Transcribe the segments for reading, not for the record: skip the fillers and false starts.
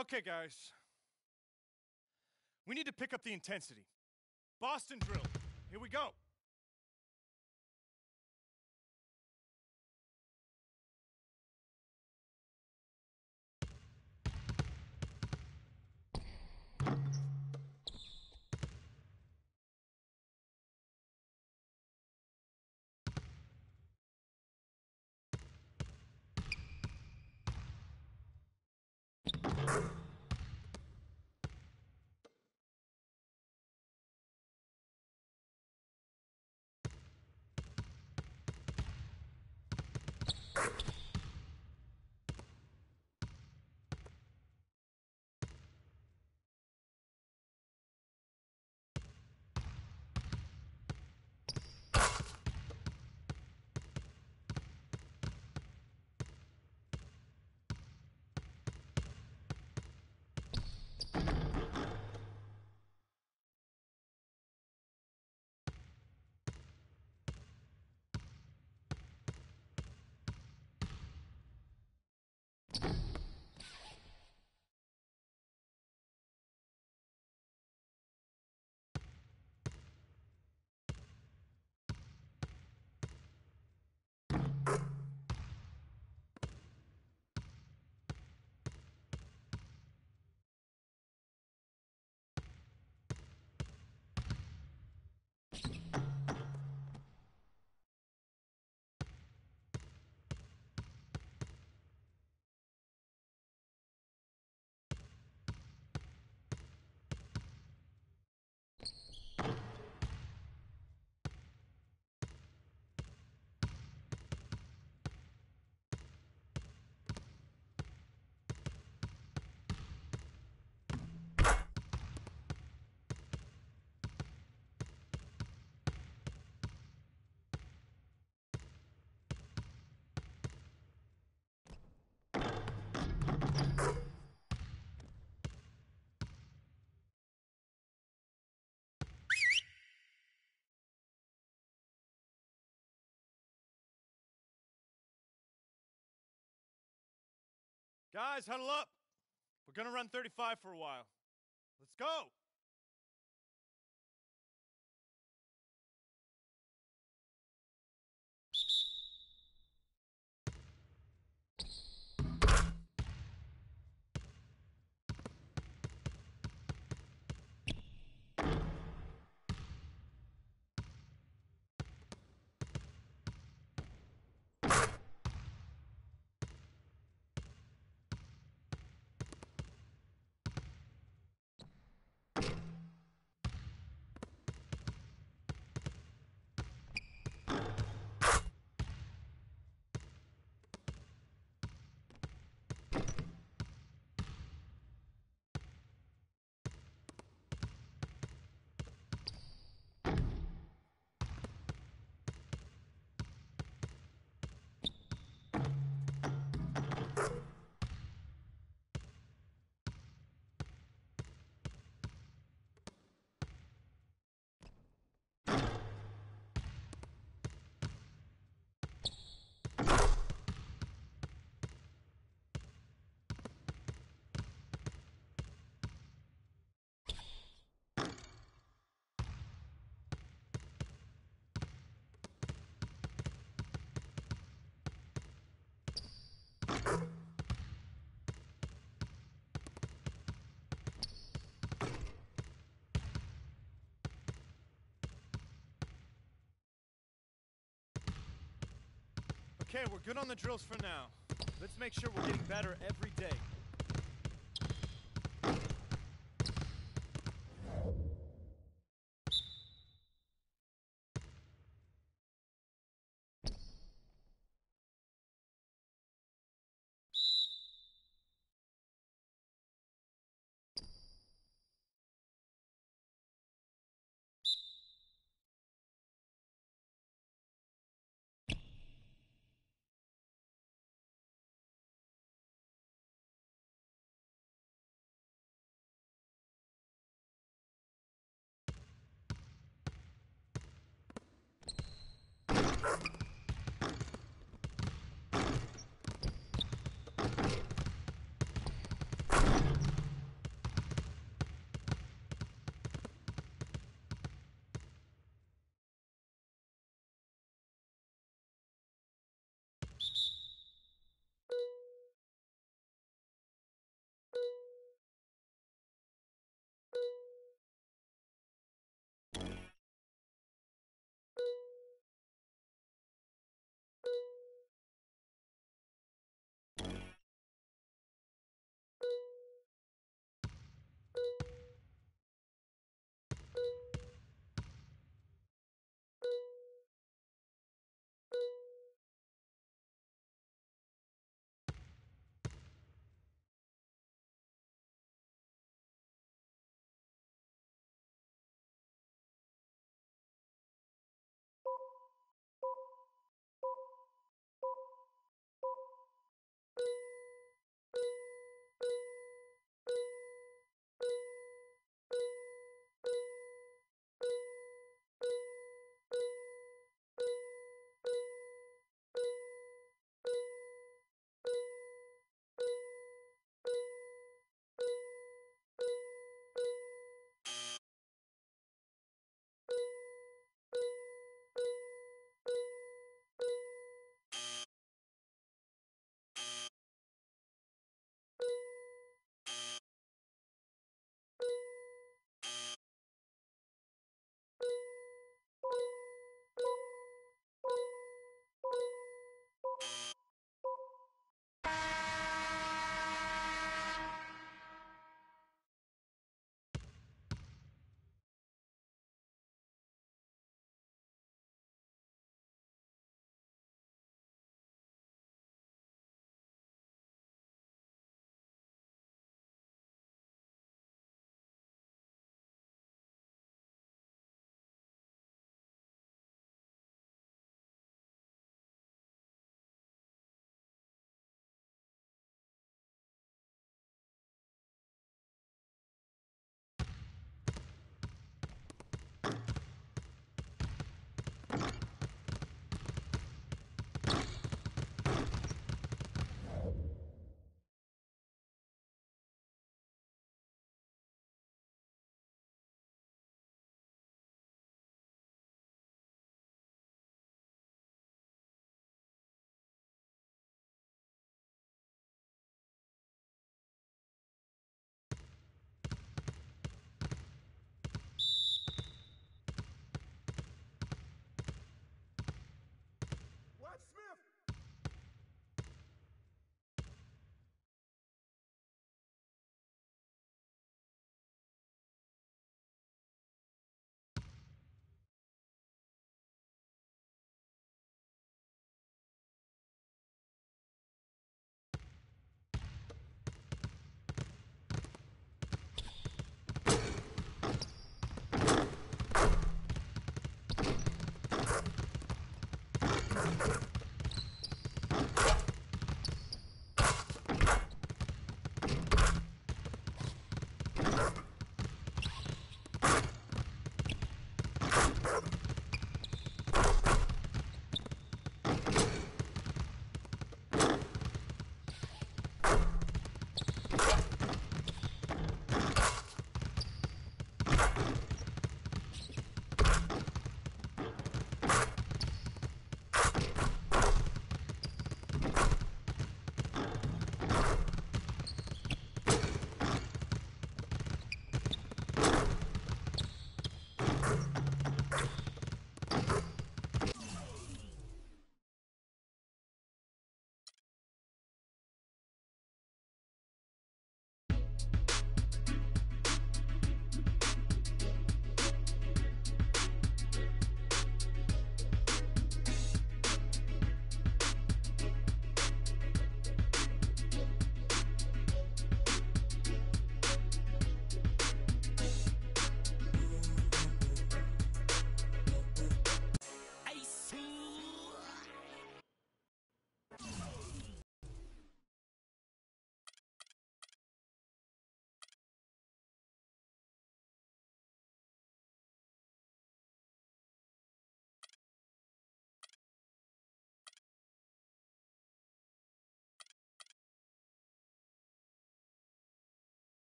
Okay, guys. We need to pick up the intensity. Boston drill. Here we go. Guys, huddle up. We're gonna run 35 for a while. Let's go! Okay, we're good on the drills for now. Let's make sure we're getting better every day.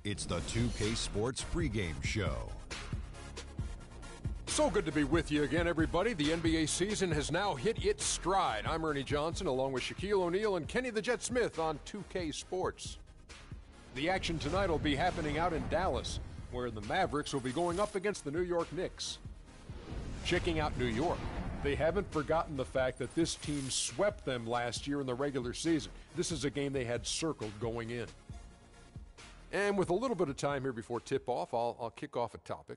It's the 2K Sports pregame show. So good to be with you again, everybody. The NBA season has now hit its stride. I'm Ernie Johnson, along with Shaquille O'Neal and Kenny the Jet Smith on 2K Sports. The action tonight will be happening out in Dallas, where the Mavericks will be going up against the New York Knicks. Checking out New York, they haven't forgotten the fact that this team swept them last year in the regular season. This is a game they had circled going in. And with a little bit of time here before tip-off, I'll kick off a topic.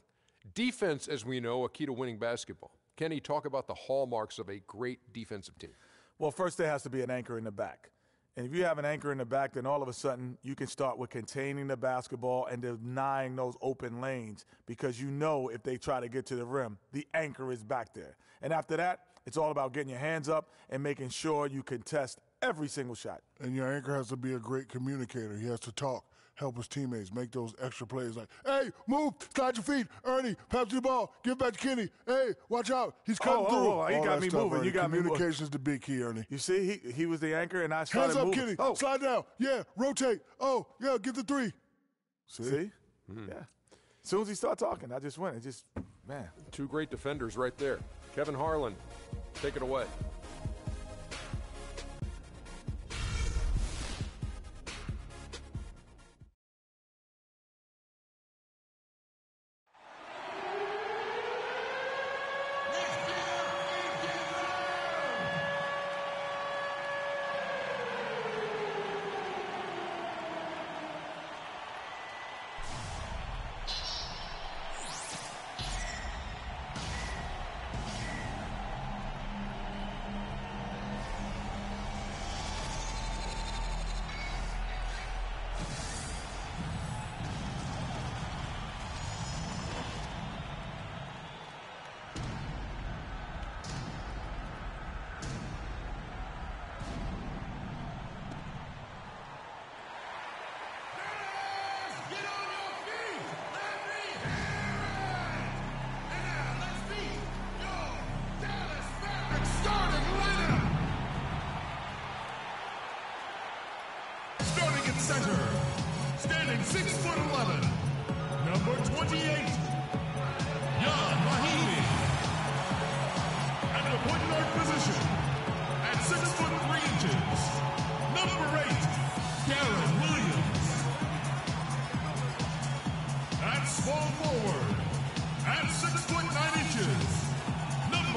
Defense, as we know, a key to winning basketball. Kenny, talk about the hallmarks of a great defensive team. Well, first there has to be an anchor in the back. And if you have an anchor in the back, then all of a sudden you can start with containing the basketball and denying those open lanes, because you know if they try to get to the rim, the anchor is back there. And after that, it's all about getting your hands up and making sure you contest every single shot. And your anchor has to be a great communicator. He has to talk, help his teammates, make those extra plays like, hey, move, slide your feet, Ernie, pass the ball, give it back to Kenny, hey, watch out, he's cutting through. Oh, he got me moving. Ernie. You got me moving. Communication's the big key, Ernie. You see, he was the anchor, and I started Hands up, moving. Kenny, Oh. slide down, yeah, rotate, oh, yeah, get the three. See? Yeah. As soon as he started talking, I just went. It just, man. Two great defenders right there. Kevin Harlan, take it away.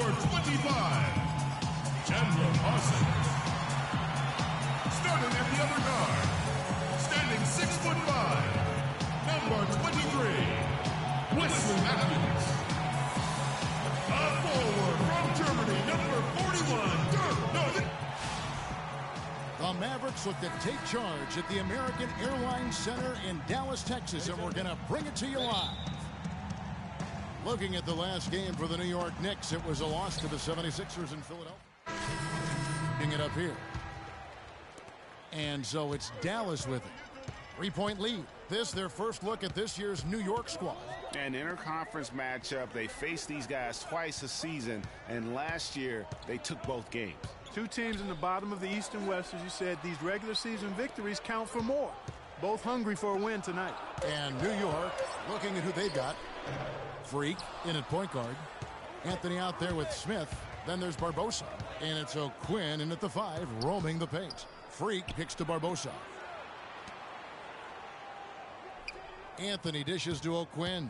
number 25, Chandler Parsons. Starting at the other guard, standing 6'5", number 23, Wesley Matthews. A forward from Germany, number 41, Dirk Nowitzki. The Mavericks look to take charge at the American Airlines Center in Dallas, Texas, and we're going to bring it to you live. Looking at the last game for the New York Knicks, it was a loss to the 76ers in Philadelphia. Bring it up here. And so it's Dallas with it. 3-point lead. This their first look at this year's New York squad. An interconference matchup. They faced these guys twice a season, and last year they took both games. Two teams in the bottom of the East and West, as you said. These regular season victories count for more. Both hungry for a win tonight. And New York looking at who they've got. Freak in at point guard. Anthony out there with Smith. Then there's Barbosa. And it's O'Quinn in at the 5, roaming the paint. Freak kicks to Barbosa. Anthony dishes to O'Quinn.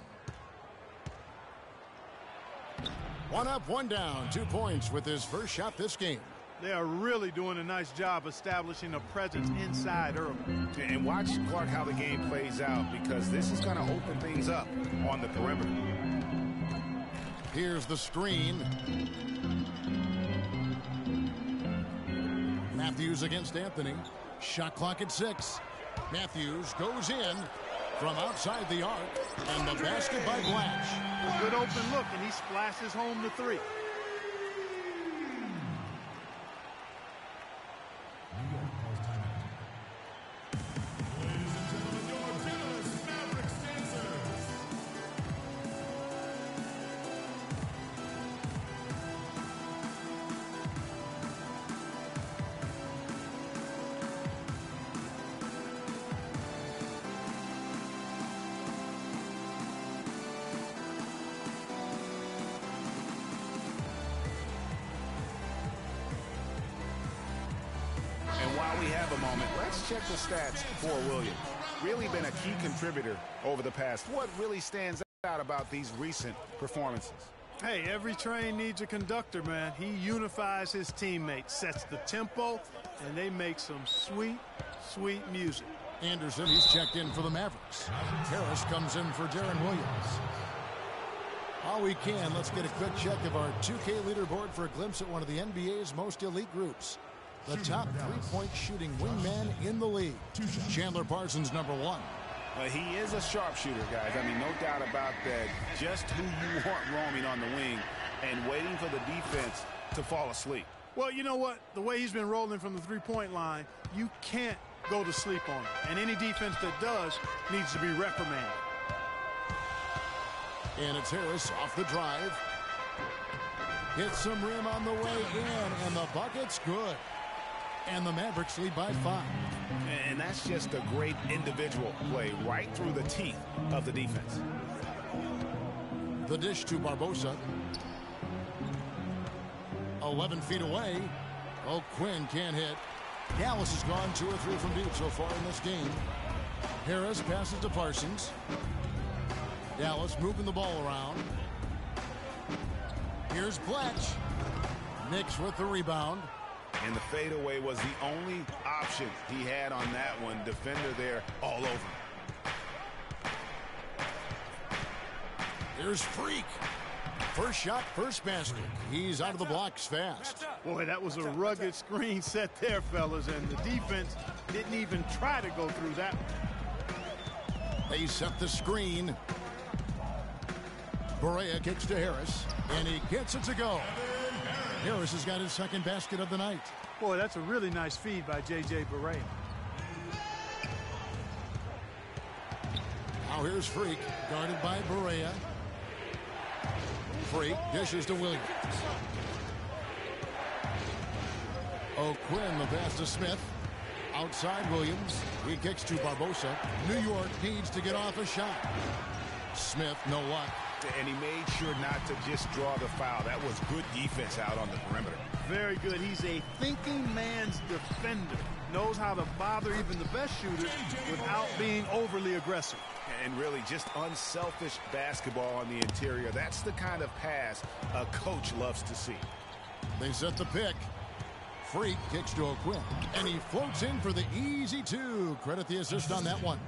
One up, one down. 2 points with his first shot this game. They are really doing a nice job establishing a presence inside early. And watch, Clark, how the game plays out, because this is going to open things up on the perimeter. Here's the screen. Matthews against Anthony. Shot clock at 6. Matthews goes in from outside the arc, and the basket by Blash. A good open look, and he splashes home the 3. Check the stats for Williams. Really been a key contributor over the past. What really stands out about these recent performances? Hey, every train needs a conductor, man. He unifies his teammates, sets the tempo, and they make some sweet, sweet music. Anderson, he's checked in for the Mavericks. Harris comes in for Deron Williams. All we can, let's get a quick check of our 2K leaderboard for a glimpse at one of the NBA's most elite groups. The top 3-point shooting wingman in the league. Chandler Parsons, number 1. He is a sharpshooter, guys. I mean, no doubt about that. Just who you want roaming on the wing and waiting for the defense to fall asleep. Well, you know what? The way he's been rolling from the 3-point line, you can't go to sleep on him. And any defense that does needs to be reprimanded. And it's Harris off the drive. Hits some rim on the way in, and the bucket's good. And the Mavericks lead by 5. And that's just a great individual play right through the teeth of the defense. The dish to Barbosa. 11 feet away. O'Quinn can't hit. Dallas has gone 2 or 3 from deep so far in this game. Harris passes to Parsons. Dallas moving the ball around. Here's Bletch. Knicks with the rebound. And the fadeaway was the only option he had on that one. Defender there all over. Here's Freak. First shot, first basket. He's out of the blocks fast. Boy, that was a rugged screen set there, fellas, and the defense didn't even try to go through that one. They set the screen. Barea kicks to Harris, and he gets it to go. Harris has got his second basket of the night. Boy, that's a really nice feed by J.J. Barea. Now here's Freak, guarded by Barea. Freak dishes to Williams. O'Quinn, the pass to Smith. Outside Williams. He kicks to Barbosa. New York needs to get off a shot. Smith, no luck. And he made sure not to just draw the foul. That was good defense out on the perimeter. Very good. He's a thinking man's defender. Knows how to bother even the best shooters without being overly aggressive. And really just unselfish basketball on the interior. That's the kind of pass a coach loves to see. They set the pick. Freak kicks to O'Quinn, and he floats in for the easy two. Credit the assist on that one.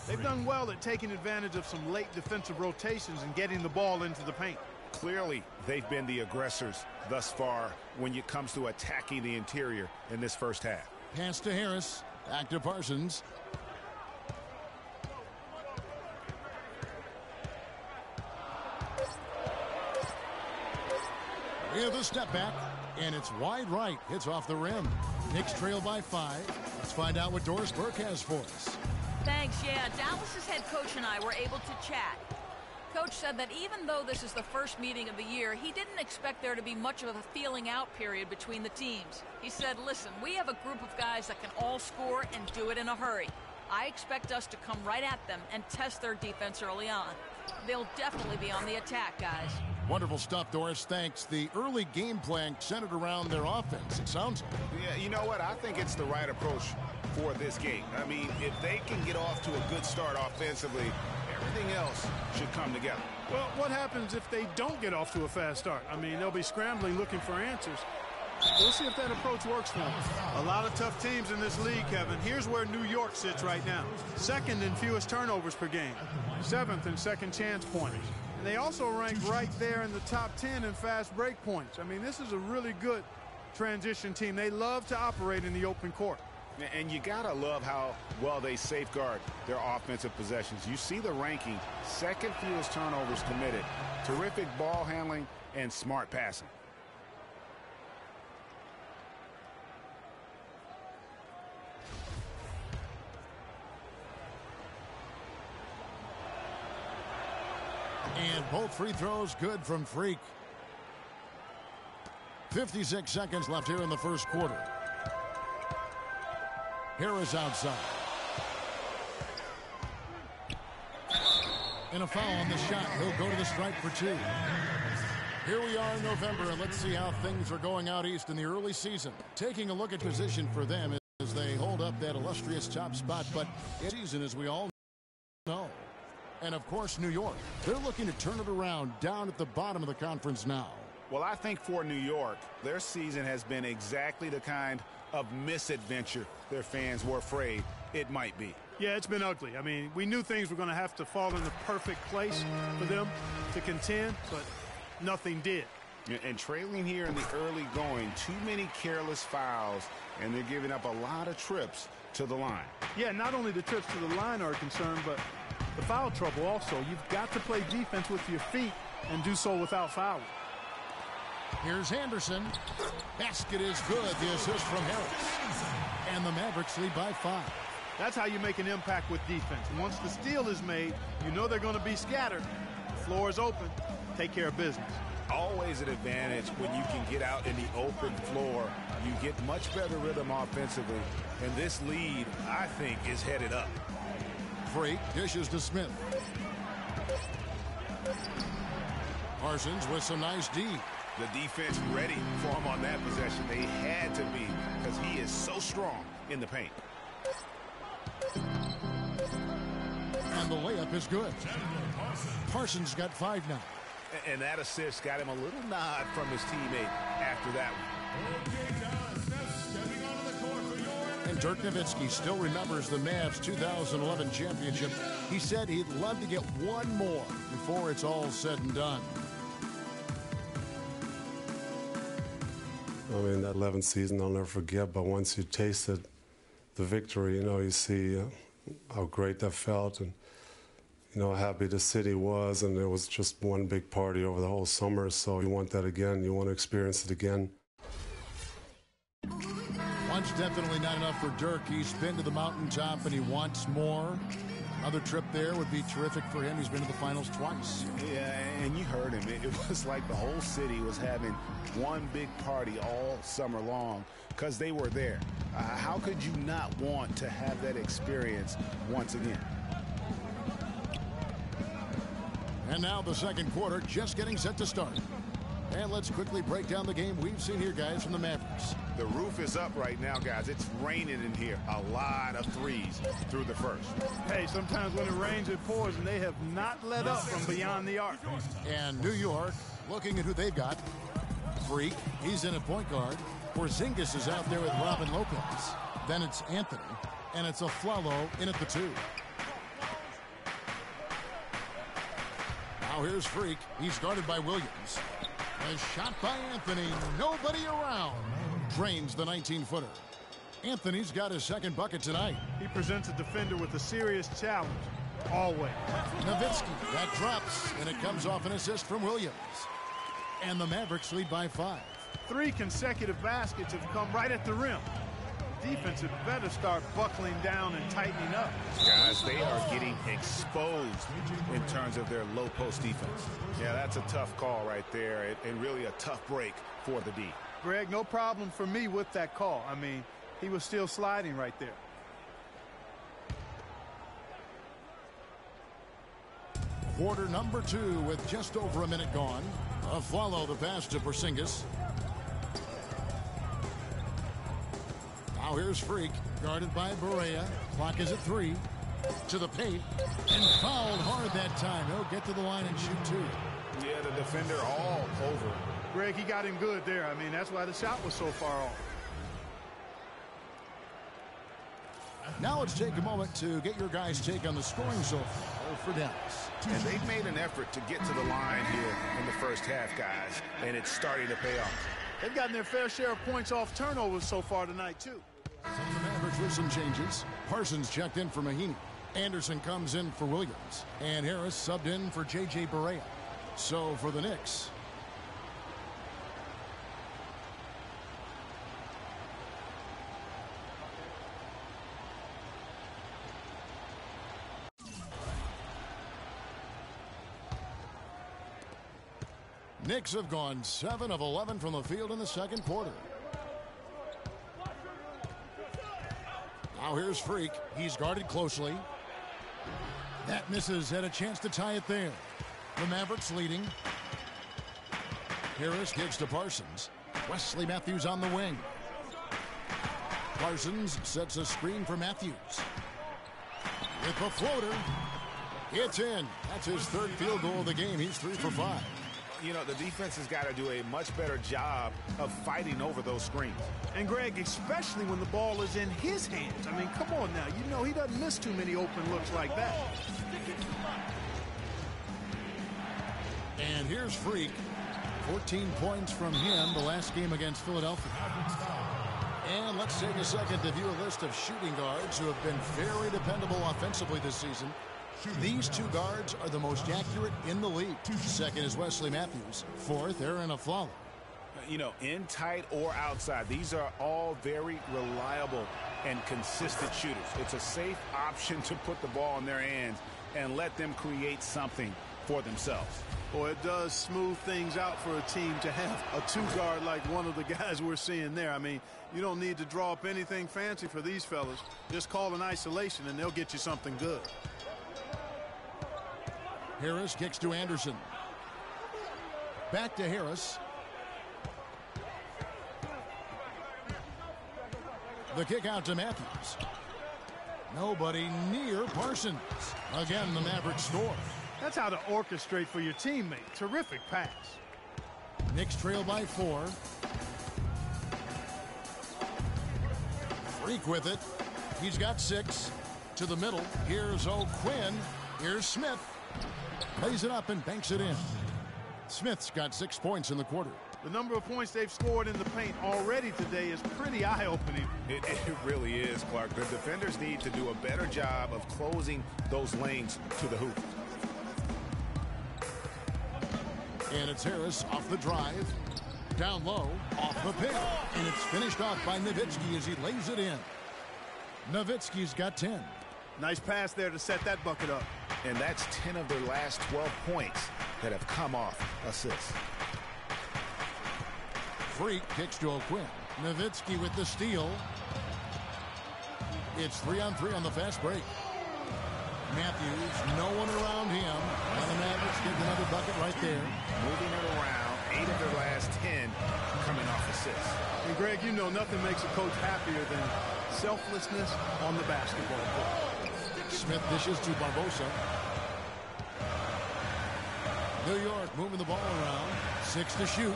They've done well at taking advantage of some late defensive rotations and getting the ball into the paint. Clearly, they've been the aggressors thus far when it comes to attacking the interior in this first half. Pass to Harris. Back to Parsons. With a step back, and it's wide right. Hits off the rim. Knicks trail by 5. Let's find out what Doris Burke has for us. Thanks. Yeah, Dallas's head coach and I were able to chat. Coach said that even though this is the first meeting of the year, he didn't expect there to be much of a feeling out period between the teams. He said, listen, we have a group of guys that can all score and do it in a hurry. I expect us to come right at them and test their defense early on. They'll definitely be on the attack, guys. Wonderful stuff, Doris. Thanks. The early game plan centered around their offense, it sounds like. Yeah, you know what? I think it's the right approach for this game. I mean, if they can get off to a good start offensively, everything else should come together. Well, what happens if they don't get off to a fast start? I mean, they'll be scrambling looking for answers. We'll see if that approach works for them. A lot of tough teams in this league, Kevin. Here's where New York sits right now. 2nd in fewest turnovers per game. 7th in second chance points. And they also rank right there in the top 10 in fast break points. I mean, this is a really good transition team. They love to operate in the open court. And you gotta love how well they safeguard their offensive possessions. You see the ranking, 2nd fewest turnovers committed, terrific ball handling, and smart passing. And both free throws good from Freak. 56 seconds left here in the first quarter. Harris outside. And a foul on the shot. He'll go to the stripe for 2. Here we are in November, and let's see how things are going out east in the early season. Taking a look at position for them as they hold up that illustrious top spot, but it's season, as we all know. And, of course, New York. They're looking to turn it around down at the bottom of the conference now. Well, I think for New York, their season has been exactly the kind of misadventure their fans were afraid it might be. Yeah, it's been ugly. I mean, we knew things were going to have to fall in the perfect place for them to contend, but nothing did. And trailing here in the early going, too many careless fouls, and they're giving up a lot of trips to the line. Yeah, not only the trips to the line are a concern, but the foul trouble also. You've got to play defense with your feet and do so without fouling. Here's Henderson. Basket is good. The assist from Harris. And the Mavericks lead by 5. That's how you make an impact with defense. Once the steal is made, you know they're going to be scattered. The floor is open. Take care of business. Always an advantage when you can get out in the open floor. You get much better rhythm offensively. And this lead, I think, is headed up. Freak dishes to Smith. Parsons with some nice D. The defense ready for him on that possession. They had to be, because he is so strong in the paint. And the layup is good. Parsons got 5 now. And that assist got him a little nod from his teammate after that one. And Dirk Nowitzki still remembers the Mavs 2011 championship. He said he'd love to get one more before it's all said and done. I mean, that 11th season I'll never forget, but once you tasted the victory, you know, you see how great that felt and, you know, how happy the city was, and it was just one big party over the whole summer, so you want that again. You want to experience it again. One's definitely not enough for Dirk. He's been to the mountaintop and he wants more. Another trip there would be terrific for him. He's been to the finals twice. Yeah, and you heard him. It was like the whole city was having one big party all summer long because they were there. How could you not want to have that experience once again? And now the second quarter just getting set to start. And let's quickly break down the game we've seen here, guys, from the Mavericks. The roof is up right now, guys. It's raining in here. A lot of threes through the first. Hey, sometimes when it rains, it pours, and they have not let up from beyond the arc. And New York, looking at who they've got. Freak, he's in at point guard. Porzingis is out there with Robin Lopez. Then it's Anthony, and it's Aflalo in at the 2. Now here's Freak. He's guarded by Williams. A shot by Anthony. Nobody around. Drains the 19-footer. Anthony's got his second bucket tonight. He presents a defender with a serious challenge. Always. Nowitzki, that drops, and it comes off an assist from Williams. And the Mavericks lead by 5. 3 consecutive baskets have come right at the rim. Defense had better start buckling down and tightening up. Guys, they are getting exposed in terms of their low post defense. Yeah, that's a tough call right there, and really a tough break for the D. Greg, no problem for me with that call. I mean, he was still sliding right there. Quarter number 2 with just over a minute gone. Aflalo the pass to Porzingis. Now here's Freak, guarded by Barea. Clock is at 3. To the paint, and fouled hard that time. He'll get to the line and shoot 2. Yeah, the defender all over. Greg, he got him good there. I mean, that's why the shot was so far off. Now let's take a moment to get your guys' take on the scoring so far for Dallas. And they've made an effort to get to the line here in the first half, guys, and it's starting to pay off. They've gotten their fair share of points off turnovers so far tonight, too. From the Mavericks with some changes. Parsons checked in for Mahinmi. Anderson comes in for Williams. And Harris subbed in for J.J. Barea. So for the Knicks, Knicks have gone 7 of 11 from the field in the second quarter. Now here's Freak. He's guarded closely. That misses. Had a chance to tie it there. The Mavericks leading. Harris gives to Parsons. Wesley Matthews on the wing. Parsons sets a screen for Matthews. With the floater. It's in. That's his third field goal of the game. He's 3 for 5. You know, the defense has got to do a much better job of fighting over those screens. And, Greg, especially when the ball is in his hands. I mean, come on now. You know he doesn't miss too many open looks like that. And here's Freak. 14 points from him the last game against Philadelphia. And let's take a second to view a list of shooting guards who have been very dependable offensively this season. These 2 guards are the most accurate in the league. Second is Wesley Matthews. Fourth, Aaron Aflalo. You know, in tight or outside, these are all very reliable and consistent shooters. It's a safe option to put the ball in their hands and let them create something for themselves. Boy, it does smooth things out for a team to have a 2-guard like one of the guys we're seeing there. I mean, you don't need to draw up anything fancy for these fellas. Just call an isolation and they'll get you something good. Harris kicks to Anderson. Back to Harris. The kick out to Matthews. Nobody near Parsons. Again, the Mavericks score. That's how to orchestrate for your teammate. Terrific pass. Knicks trail by 4. Freak with it. He's got 6. To the middle. Here's O'Quinn. Here's Smith. Lays it up and banks it in. Smith's got 6 points in the quarter. The number of points they've scored in the paint already today is pretty eye-opening. It really is, Clark. The defenders need to do a better job of closing those lanes to the hoop. And it's Harris off the drive. Down low, off the pick. And it's finished off by Nowitzki as he lays it in. Nowitzki's got 10. Nice pass there to set that bucket up. And that's 10 of their last 12 points that have come off assists. Freak kicks to O'Quinn. Nowitzki with the steal. It's 3-on-3 on the fast break. Matthews, no one around him. And the Mavericks get another bucket right there. Moving it around 8 of their last 10 coming off assists. And Greg, you know nothing makes a coach happier than selflessness on the basketball court. Smith dishes to Barbosa. New York moving the ball around. 6 to shoot.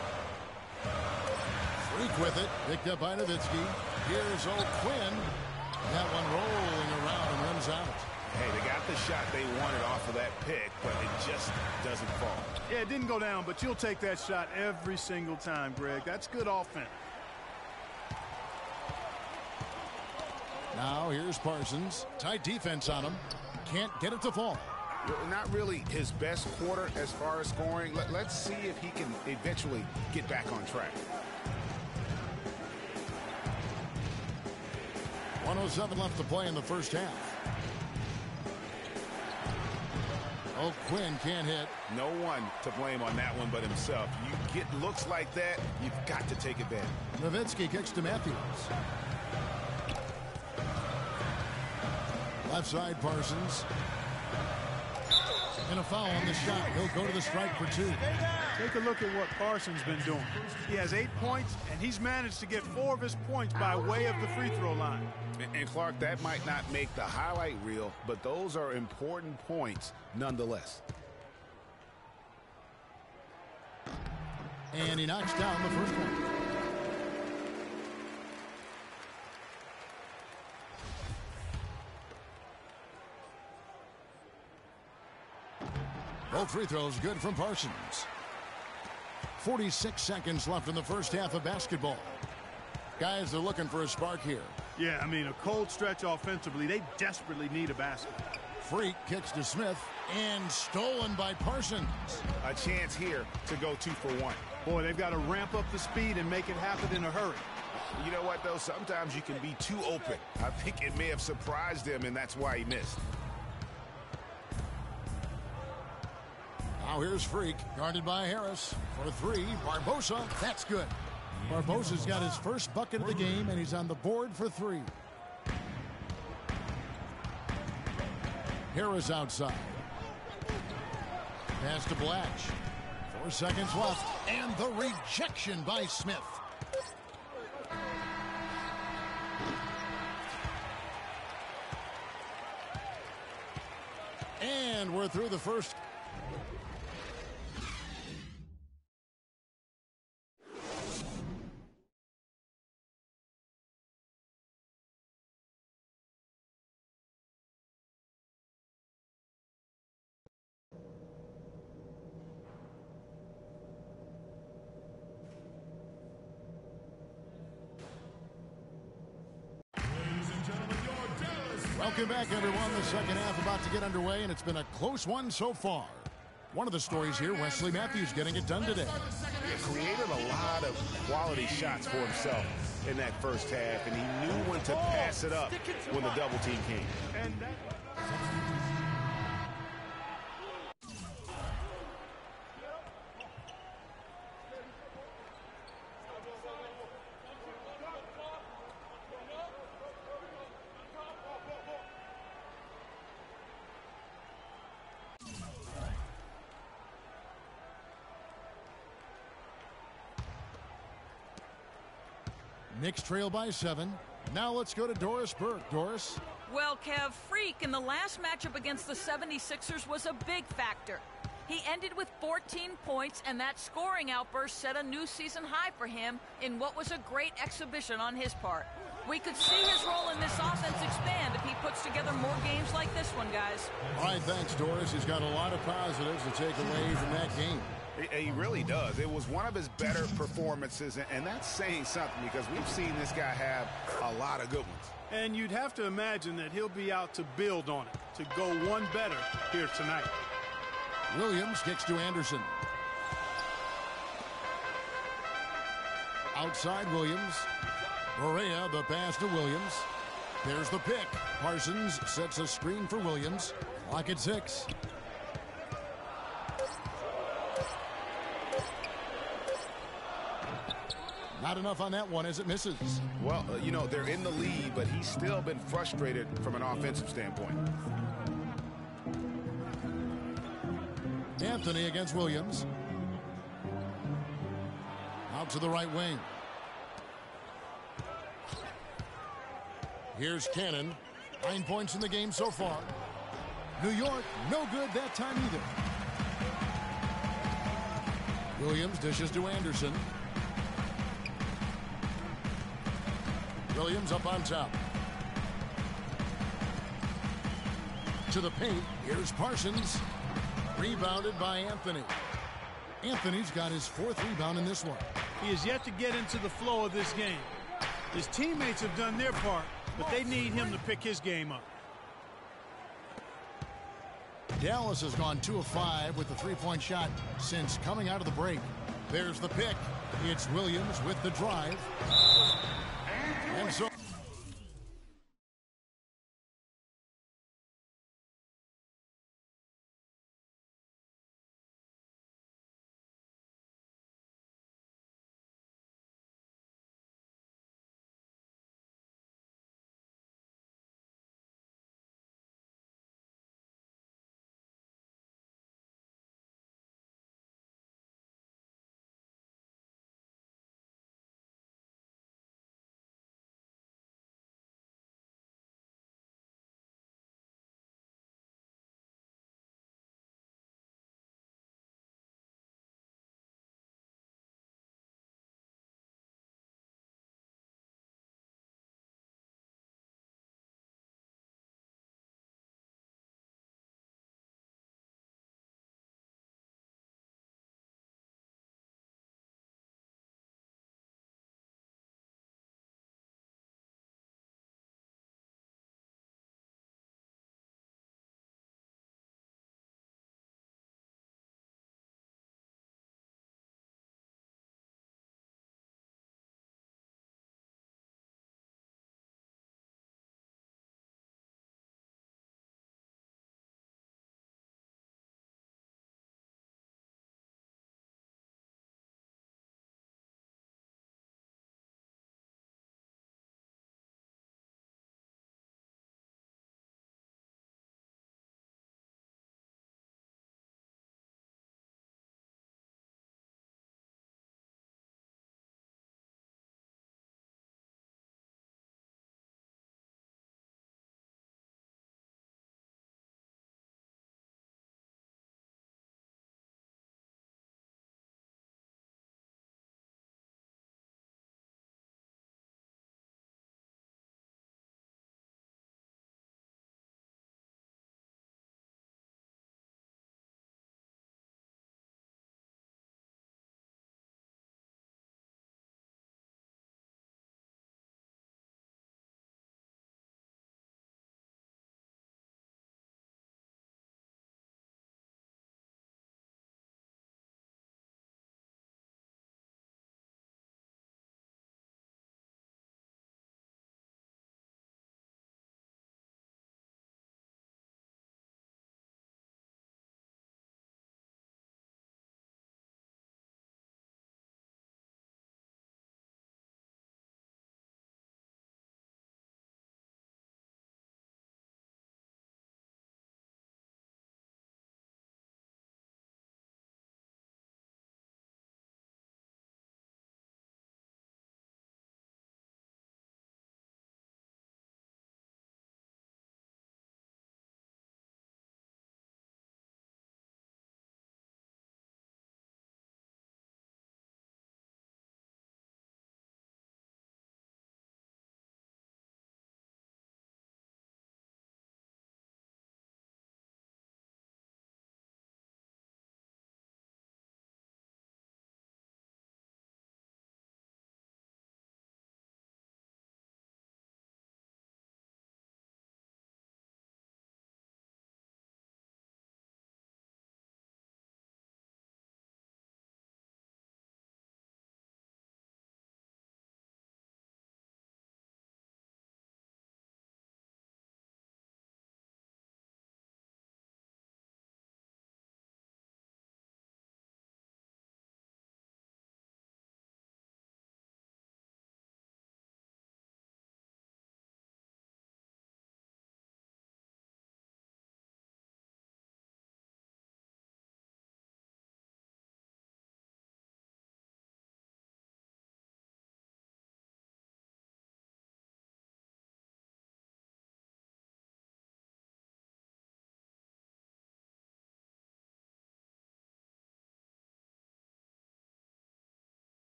Freak with it. Picked up by Nowitzki. Here's O'Quinn. That one rolling around and runs out. Hey, they got the shot they wanted off of that pick, but it just doesn't fall. Yeah, it didn't go down, but you'll take that shot every single time, Greg. That's good offense. Now here's Parsons. Tight defense on him. Can't get it to fall. Not really his best quarter as far as scoring. Let's see if he can eventually get back on track. 1:07 left to play in the first half. O'Quinn can't hit. No one to blame on that one but himself. You get looks like that, you've got to take advantage. Nowitzki kicks to Matthews. Left side, Parsons. And a foul on the shot. He'll go to the strike for 2. Take a look at what Parsons been doing. He has 8 points, and he's managed to get 4 of his points by way of the free throw line. And Clark, that might not make the highlight reel, but those are important points nonetheless. And he knocks down the first one. Both free throws good from Parsons. 46 seconds left in the first half of basketball. Guys are looking for a spark here. Yeah, I mean, a cold stretch offensively. They desperately need a basket. Freak kicks to Smith and stolen by Parsons. A chance here to go 2 for 1. Boy, they've got to ramp up the speed and make it happen in a hurry. You know what, though? Sometimes you can be too open. I think it may have surprised him, and that's why he missed. Now here's Freak, guarded by Harris. For 3, Barbosa. That's good. Barbosa's got his first bucket of the game, and he's on the board for 3. Harris outside. Pass to Blatch. 4 seconds left, and the rejection by Smith. And we're through the first. Welcome back, everyone. The second half about to get underway, and it's been a close one so far. One of the stories here, Wesley Matthews getting it done today. He created a lot of quality shots for himself in that first half, and he knew when to pass it up when the double team came. Knicks trail by 7. Now let's go to Doris Burke. Doris? Well, Kev, Freak in the last matchup against the 76ers was a big factor. He ended with 14 points, and that scoring outburst set a new season high for him in what was a great exhibition on his part. We could see his role in this offense expand if he puts together more games like this one, guys. All right, thanks, Doris. He's got a lot of positives to take away from that game. He really does. It was one of his better performances, and that's saying something because we've seen this guy have a lot of good ones. And you'd have to imagine that he'll be out to build on it, to go one better here tonight. Williams kicks to Anderson. Outside Williams. Barea, the pass to Williams. There's the pick. Parsons sets a screen for Williams. Clock at 6. Not enough on that one as it misses. Well, you know, they're in the lead, but he's still been frustrated from an offensive standpoint. Anthony against Williams. to the right wing. Here's Cannon. 9 points in the game so far. New York, no good that time either. Williams dishes to Anderson. Williams up on top. To the paint. Here's Parsons. Rebounded by Anthony. Anthony's got his 4th rebound in this one. He is yet to get into the flow of this game. His teammates have done their part, but they need him to pick his game up. Dallas has gone 2 of 5 with the 3-point shot since coming out of the break. There's the pick. It's Williams with the drive. And so